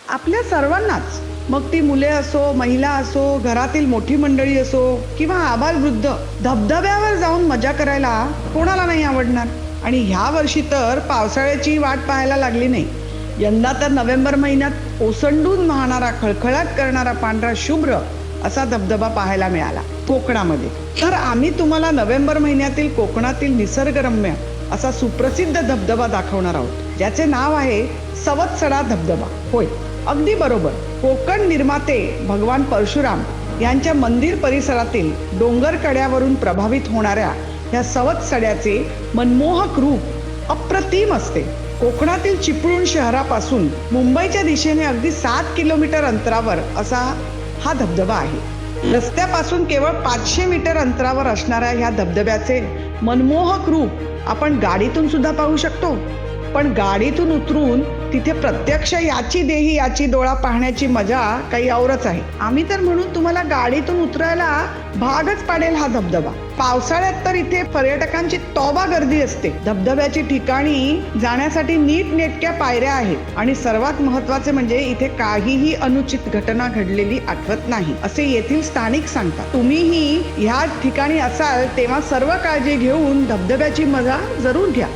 आपल्या सर्वांनाच, मग ती मुले असो, महिला असो, घरातील मोठी मंडळी असो किंवा आबालवृद्ध, धबधब्यावर जाऊन मजा करायला कोणाला नाही आवडणार. आणि ह्या वर्षी तर पावसाळ्याची वाट पाहायला लागली नाही. यंदा तर नोव्हेंबर महिन्यात ओसंडून वाहणारा, खळखळाट करणारा, पांढरा शुभ्र असा धबधबा पाहायला मिळाला कोकणामध्ये. तर आम्ही तुम्हाला नोव्हेंबर महिन्यातील कोकणातील निसर्गरम्य असा सुप्रसिद्ध धबधबा दाखवणार आहोत, ज्याचे नाव आहे सवत्सडा धबधबा. होय, अगदी बरोबर. कोकण निर्माते भगवान परशुराम यांच्या मंदिर परिसरातील डोंगर कड्यावरून प्रभावित होणाऱ्या या सवत्सड्याचे मनमोहक रूप अप्रतिम असते. कोकणातील चिपळूण शहरापासून मुंबईच्या दिशेने अगदी 7 किलोमीटर अंतरावर असा हा धबधबा आहे. रस्त्यापासून केवळ 500 मीटर अंतरावर असणाऱ्या ह्या धबधब्याचे मनमोहक रूप आपण गाडीतून सुद्धा पाहू शकतो. पण गाडीतून उतरून तिथे प्रत्यक्ष याची देही याची डोळा पाहण्याची मजा काही औरच आहे. आम्ही तर म्हणून तुम्हाला गाडीतून उतरायला भागच पाडेल हा धबधबा. पावसाळ्यात तर इथे पर्यटकांची तोबा गर्दी असते. धबधब्याची ठिकाणी जाण्यासाठी नीटनेटक्या पायऱ्या आहेत आणि सर्वात महत्वाचे म्हणजे इथे काहीही अनुचित घटना घडलेली आठवत नाही, असे येथील स्थानिक सांगतात. तुम्हीही ह्या ठिकाणी असाल तेव्हा सर्व काळजी घेऊन धबधब्याची मजा जरूर घ्या.